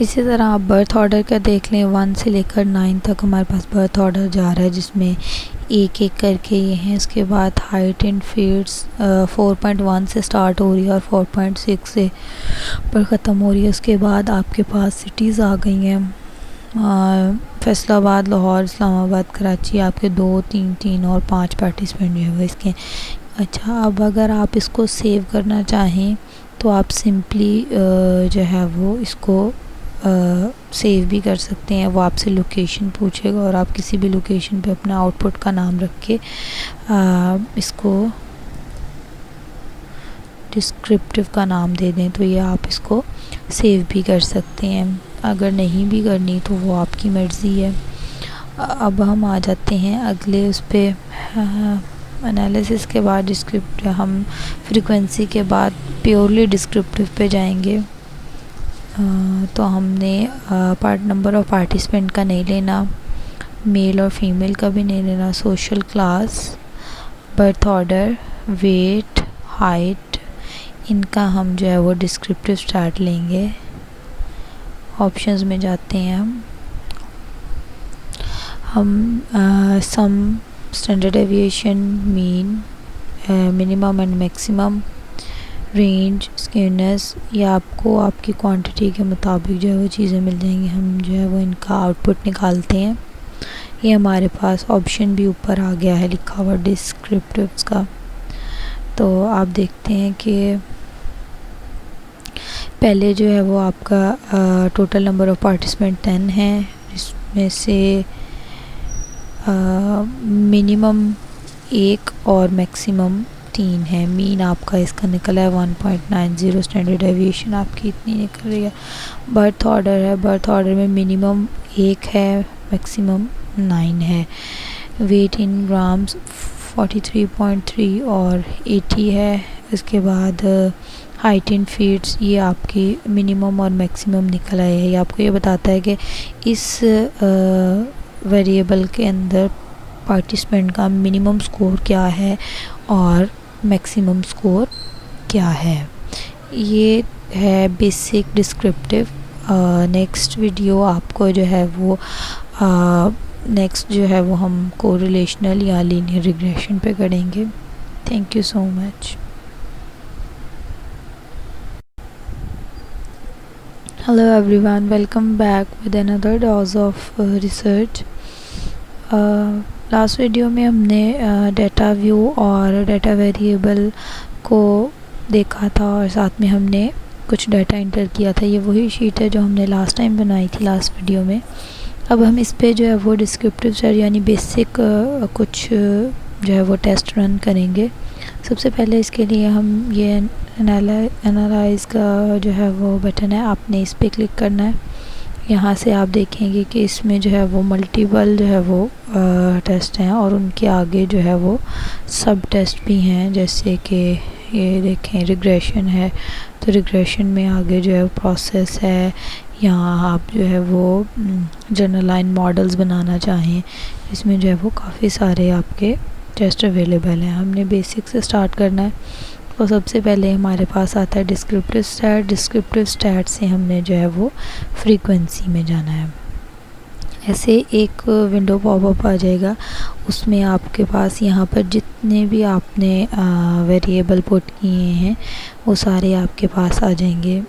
इसी तरह आप बर्थ ऑर्डर का देख लें, 1 से लेकर 9 तक हमारे पास बर्थ ऑर्डर जा रहा है, जिसमें एक एक करके ये हैं। उसके बाद हाइट इन फीट्स 4.1 से स्टार्ट हो रही है और 4.6 से पर ख़त्म हो रही है। उसके बाद आपके पास सिटीज़ आ गई हैं, फैसलाबाद, लाहौर, इस्लामाबाद, कराची। आपके 2, 3, 3 और 5 पार्टिसिपेंट जो है वो इसके। अच्छा, अब अगर आप इसको सेव करना चाहें तो आप सिंपली जो है वो इसको सेव भी कर सकते हैं। वो आपसे लोकेशन पूछेगा और आप किसी भी लोकेशन पे अपना आउटपुट का नाम रख के इसको डिस्क्रिप्टिव का नाम दे दें तो ये आप इसको सेव भी कर सकते हैं। अगर नहीं भी करनी तो वो आपकी मर्ज़ी है। अब हम आ जाते हैं अगले उस पर, एनालिसिस के बाद डिस्क्रिप्टिव, हम फ्रीक्वेंसी के बाद प्योरली डिस्क्रिप्टिव पे जाएंगे। तो हमने पार्ट नंबर ऑफ पार्टिसिपेंट का नहीं लेना, मेल और फीमेल का भी नहीं लेना, social class, birth order, weight, height, इनका हम जो है वो डिस्क्रिप्टिव स्टार्ट लेंगे। ऑप्शंस में जाते हैं हम sum, standard deviation, mean, minimum and maximum, range, skewness, या आपको आपकी क्वांटिटी के मुताबिक जो है वो चीज़ें मिल जाएंगी। हम जो है वो इनका आउटपुट निकालते हैं। ये हमारे पास ऑप्शन भी ऊपर आ गया है लिखा हुआ डिस्क्रिप्टिव्स का। तो आप देखते हैं कि पहले जो है वो आपका टोटल नंबर ऑफ़ पार्टिसिपेंट 10 है, जिसमें से मिनिमम 1 और मैक्सिमम 3 है। मीन आपका इसका निकला है 1.90, स्टैंडर्ड डेविएशन आपकी इतनी निकल रही है। बर्थ ऑर्डर है, बर्थ ऑर्डर में मिनिमम 1 है, मैक्सिमम 9 है। वेट इन ग्राम्स 43.3 और 80 है। इसके बाद हाइट इन फीट्स, ये आपकी मिनिमम और मैक्सिमम निकल आया है। ये आपको ये बताता है कि इस वेरिएबल के अंदर पार्टिसिपेंट का मिनिमम स्कोर क्या है और मैक्सिमम स्कोर क्या है। ये है बेसिक डिस्क्रिप्टिव। नेक्स्ट वीडियो आपको जो है वो नेक्स्ट जो है वो हम कोरिलेशनल या लीनियर रिग्रेशन पे करेंगे। Thank you so much. Hello everyone, welcome back with another dose of research. Last video में हमने डेटा व्यू और डेटा वेरिएबल को देखा था और साथ में हमने कुछ डाटा इंटर किया था। ये वही शीट है जो हमने लास्ट टाइम बनाई थी लास्ट वीडियो में। अब हम इस पे जो है वो डिस्क्रिप्टिव सेट यानी बेसिक कुछ जो है वो टेस्ट रन करेंगे। सबसे पहले इसके लिए हम ये एनालाइज का जो है वो बटन है, आपने इस पर क्लिक करना है। यहाँ से आप देखेंगे कि इसमें जो है वो मल्टीपल जो है वो टेस्ट हैं और उनके आगे जो है वो सब टेस्ट भी हैं। जैसे कि ये देखें रिग्रेशन है, तो रिग्रेशन में आगे जो है प्रोसेस है। यहाँ आप जो है वो जनरल लाइन मॉडल्स बनाना चाहें, इसमें जो है वो काफ़ी सारे आपके टेस्ट अवेलेबल हैं। हमने बेसिक से स्टार्ट करना है। तो सबसे पहले हमारे पास आता है डिस्क्रिप्टिव स्टैट। डिस्क्रिप्टिव स्टैट से हमने जो है वो फ्रीक्वेंसी में जाना है। ऐसे एक विंडो पॉपअप आ जाएगा, उसमें आपके पास यहाँ पर जितने भी आपने वेरिएबल पुट किए हैं वो सारे आपके पास आ जाएंगे।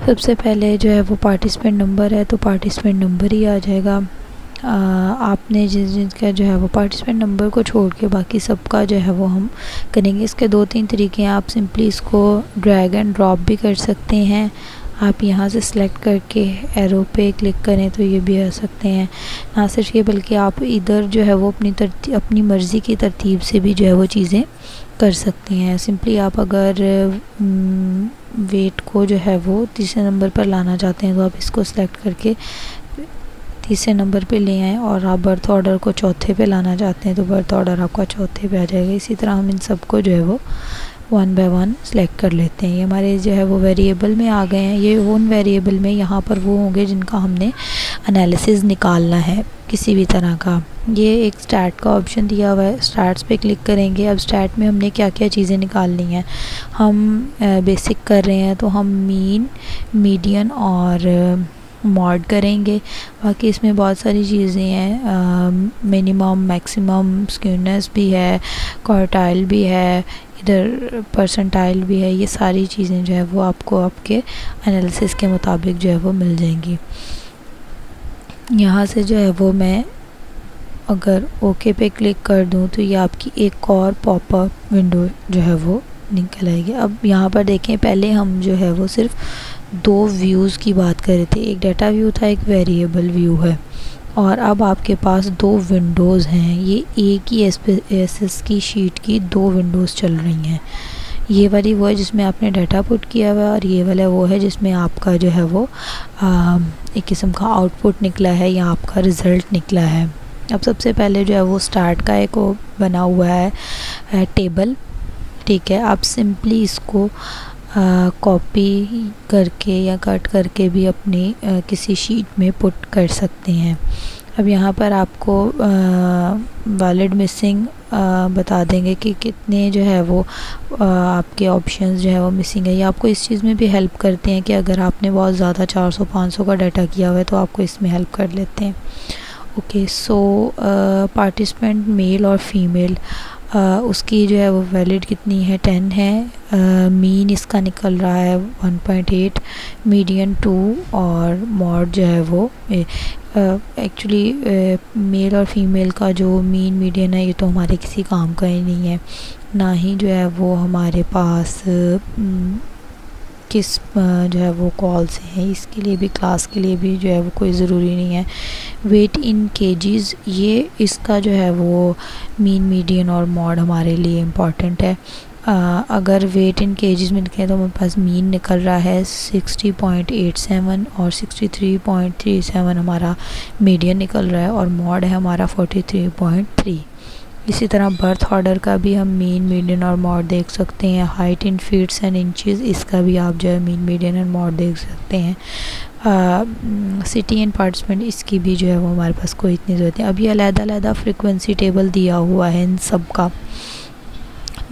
सबसे पहले जो है वो पार्टिसिपेंट नंबर है, तो पार्टिसिपेंट नंबर ही आ जाएगा। आपने जिनका जो है वो पार्टिसिपेंट नंबर को छोड़ के बाकी सबका जो है वो हम करेंगे। इसके 2-3 तरीके हैं। आप सिंपली इसको ड्रैग एंड ड्रॉप भी कर सकते हैं। आप यहाँ से सिलेक्ट करके एरो पे क्लिक करें तो ये भी आ सकते हैं। ना सिर्फ ये बल्कि आप इधर जो है वो अपनी मर्ज़ी की तरतीब से भी जो है वो चीज़ें कर सकते हैं। सिंपली आप अगर वेट को जो है वो तीसरे नंबर पर लाना चाहते हैं तो आप इसको सिलेक्ट करके तीसरे नंबर पे ले आएँ, और आप बर्थ ऑर्डर को चौथे पे लाना चाहते हैं तो बर्थ ऑर्डर आपका चौथे पे आ जाएगा। इसी तरह हम इन सबको जो है वो 1 बाय 1 सेलेक्ट कर लेते हैं। ये हमारे जो है वो वेरिएबल में आ गए हैं। ये उन वेरिएबल में यहाँ पर वो होंगे जिनका हमने एनालिसिस निकालना है किसी भी तरह का, ये एक स्टैट का ऑप्शन दिया हुआ है। स्टैट्स पे क्लिक करेंगे। अब स्टैट में हमने क्या क्या चीज़ें निकालनी हैं, हम बेसिक कर रहे हैं तो हम मीन, मीडियन और मॉड करेंगे। बाकी इसमें बहुत सारी चीज़ें हैं, मिनिमम, मैक्सिमम, स्क्यूनेस भी है, क्वार्टाइल भी है, इधर परसेंटाइल भी है। ये सारी चीज़ें जो है वो आपको आपके एनालिसिस के मुताबिक जो है वो मिल जाएंगी। यहाँ से जो है वो मैं अगर ओके पे क्लिक कर दूँ तो ये आपकी एक और पॉपअप विंडो जो है वो निकल आएगी। अब यहाँ पर देखें, पहले हम जो है वो सिर्फ दो व्यूज़ की बात कर रहे थे, एक डाटा व्यू था, एक वेरिएबल व्यू है। और अब आपके पास दो विंडोज़ हैं, ये एक ही एस की शीट की दो विंडोज़ चल रही हैं। ये वाली वो है जिसमें आपने डाटा पुट किया हुआ है और ये वाला वो है जिसमें आपका जो है वो एक किस्म का आउटपुट निकला है या आपका रिज़ल्ट निकला है। अब सबसे पहले जो है वो स्टार्ट का एक वो बना हुआ है टेबल, ठीक है। आप सिंपली इसको कॉपी करके या कट करके भी अपनी किसी शीट में पुट कर सकते हैं। अब यहाँ पर आपको वैलिड मिसिंग बता देंगे कि कितने जो है वो आपके ऑप्शंस जो है वो मिसिंग है। ये आपको इस चीज़ में भी हेल्प करते हैं कि अगर आपने बहुत ज़्यादा 400-500 का डाटा किया हुआ है तो आपको इसमें हेल्प कर लेते हैं। ओके, सो पार्टिसिपेंट मेल और फीमेल, उसकी जो है वो वैलिड कितनी है, 10 है। मीन इसका निकल रहा है 1.8, मीडियन 2 और मॉड जो है वो एक्चुअली मेल और फीमेल का जो मीन मीडियन है ये तो हमारे किसी काम का ही नहीं है, ना ही जो है वो हमारे पास किस जो है वो कॉल से है, इसके लिए भी क्लास के लिए भी जो है वो कोई ज़रूरी नहीं है। वेट इन केजीज़, ये इसका जो है वो मीन, मीडियन और मॉड हमारे लिए इम्पॉर्टेंट है। अगर वेट इन केजीज़ में लिखें तो हमारे पास मीन निकल रहा है 60.87 और 63.37 हमारा मीडियन निकल रहा है और मॉड है हमारा 43.3। इसी तरह बर्थ ऑर्डर का भी हम मीन, मीडियन और मॉड देख सकते हैं। Height in feats and inches, इसका भी आप जो है मीन, मीडियन एंड मॉड देख सकते हैं। सिटी एंड पार्टिसिपेंट, इसकी भी जो है वो हमारे पास कोई इतनी ज़रूरत नहीं। अब ये अलग-अलग फ्रीक्वेंसी टेबल दिया हुआ है इन सब का,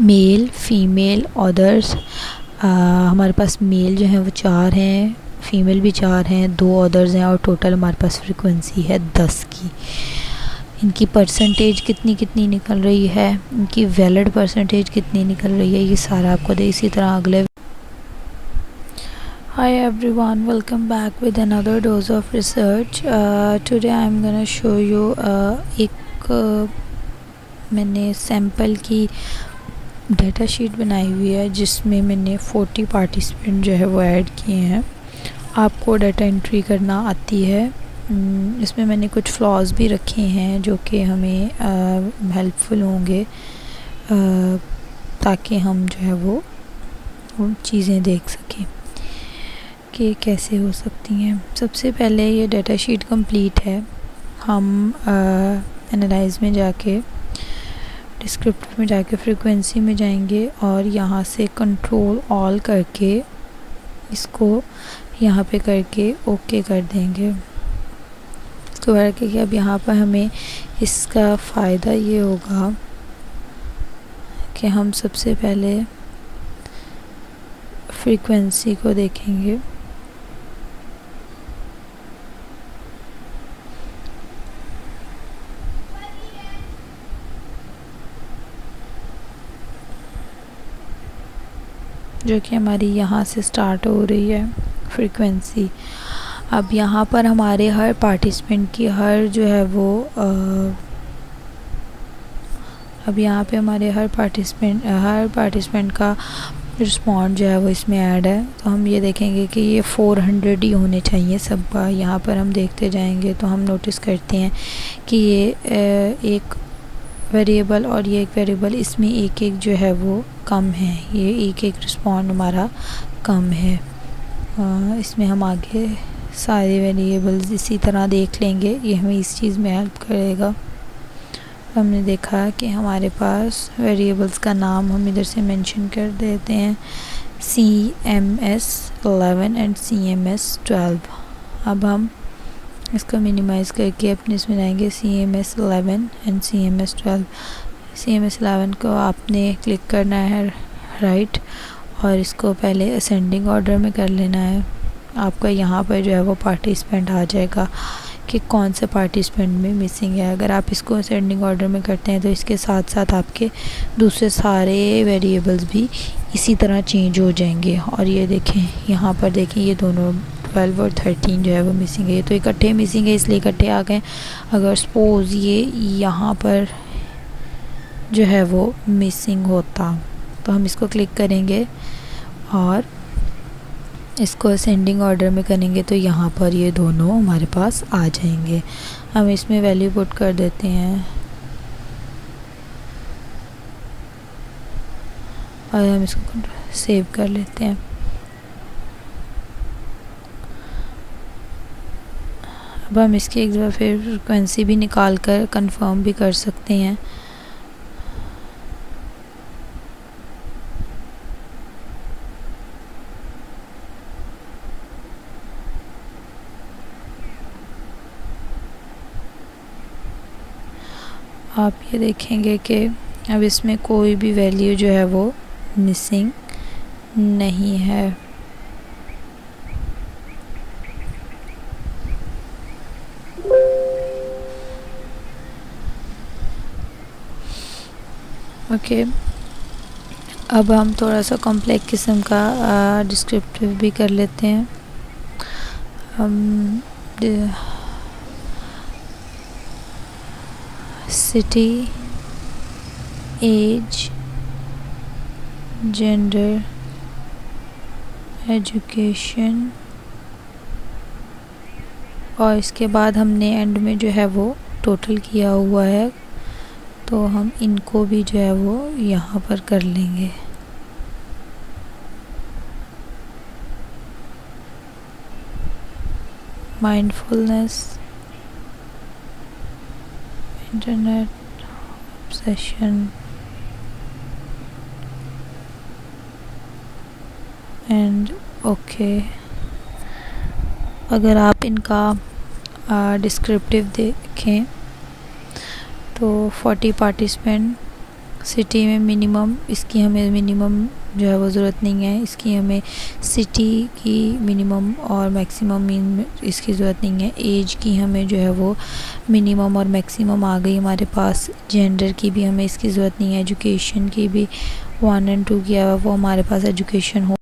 मेल, फीमेल, अदर्स। हमारे पास मेल जो है वो 4 हैं, फीमेल भी 4 हैं, 2 अदर्स हैं और टोटल हमारे पास फ्रीक्वेंसी है 10 की। इनकी परसेंटेज कितनी कितनी निकल रही है, इनकी वैलिड परसेंटेज कितनी निकल रही है, ये सारा आपको दे। इसी तरह अगले Hi everyone, welcome back with another dose of research. Today I'm gonna show you एक मैंने सैम्पल की डाटा शीट बनाई हुई है जिसमें मैंने 40 पार्टिसिपेंट जो है वो ऐड किए हैं। आपको डाटा एंट्री करना आती है। इसमें मैंने कुछ फ्लॉज भी रखे हैं जो कि हमें हेल्पफुल होंगे ताकि हम जो है वो चीज़ें देख सकें कि कैसे हो सकती हैं। सबसे पहले ये डाटा शीट कंप्लीट है। हम एनालाइज में जाके, डिस्क्रिप्टिव में जाके फ्रीक्वेंसी में जाएंगे और यहाँ से कंट्रोल ऑल करके इसको यहाँ पे करके ओके कर देंगे। इसको करके कि अब यहाँ पर हमें इसका फ़ायदा ये होगा कि हम सबसे पहले फ्रीक्वेंसी को देखेंगे। जो कि हमारी यहाँ से स्टार्ट हो रही है फ्रीक्वेंसी। अब यहाँ पर हमारे हर पार्टिसिपेंट की हर जो है वो अब यहाँ पे हमारे हर पार्टिसिपेंट का रिस्पॉन्ड जो है वो इसमें ऐड है। तो हम ये देखेंगे कि ये 400 ही होने चाहिए सबका। यहाँ पर हम देखते जाएंगे तो हम नोटिस करते हैं कि ये एक वेरिएबल और ये एक वेरिएबल, इसमें एक एक जो है वो कम है, ये एक एक रिस्पॉन्ड हमारा कम है। इसमें हम आगे सारे वेरिएबल्स इसी तरह देख लेंगे, ये हमें इस चीज़ में हेल्प करेगा। हमने देखा कि हमारे पास वेरिएबल्स का नाम हम इधर से मेंशन कर देते हैं, CMS 11 एंड CMS 12। अब हम इसको मिनिमाइज़ करके अपने इसमें जाएंगे CMS 11 एंड CMS 12। CMS 11 को आपने क्लिक करना है राइट, और इसको पहले असेंडिंग ऑर्डर में कर लेना है। आपका यहाँ पर जो है वो पार्टिसिपेंट आ जाएगा कि कौन से पार्टिसिपेंट में मिसिंग है। अगर आप इसको असेंडिंग ऑर्डर में करते हैं तो इसके साथ साथ आपके दूसरे सारे वेरिएबल्स भी इसी तरह चेंज हो जाएंगे। और ये देखें, यहाँ पर देखें, ये दोनों 12 और 13 जो है वो मिसिंग है। तो इकट्ठे मिसिंग है इसलिए इकट्ठे आ गए। अगर सपोज़ ये यहाँ पर जो है वो मिसिंग होता तो हम इसको क्लिक करेंगे और इसको असेंडिंग ऑर्डर में करेंगे तो यहाँ पर ये दोनों हमारे पास आ जाएंगे। हम इसमें वैल्यू पुट कर देते हैं और हम इसको सेव कर लेते हैं। अब हम इसकी एक बार फिर फ्रीक्वेंसी भी निकाल कर कंफर्म भी कर सकते हैं। आप ये देखेंगे कि अब इसमें कोई भी वैल्यू जो है वो मिसिंग नहीं है। ओके, अब हम थोड़ा सा कॉम्प्लेक्स किस्म का डिस्क्रिप्टिव भी कर लेते हैं। हम सिटी, एज, जेंडर, एजुकेशन, और इसके बाद हमने एंड में जो है वो टोटल किया हुआ है, तो हम इनको भी जो है वो यहाँ पर कर लेंगे। Mindfulness, internet obsession and okay. अगर आप इनका डिस्क्रिप्टिव देखें तो 40 पार्टिसिपेंट, सिटी में मिनिमम, इसकी हमें मिनिमम जो है वो ज़रूरत नहीं है। इसकी हमें सिटी की मिनिमम और मैक्सिमम इसकी ज़रूरत नहीं है। एज की हमें जो है वो मिनिमम और मैक्सिमम आ गई हमारे पास। जेंडर की भी हमें इसकी ज़रूरत नहीं है। एजुकेशन की भी 1 और 2 किया हुआ वो हमारे पास एजुकेशन हो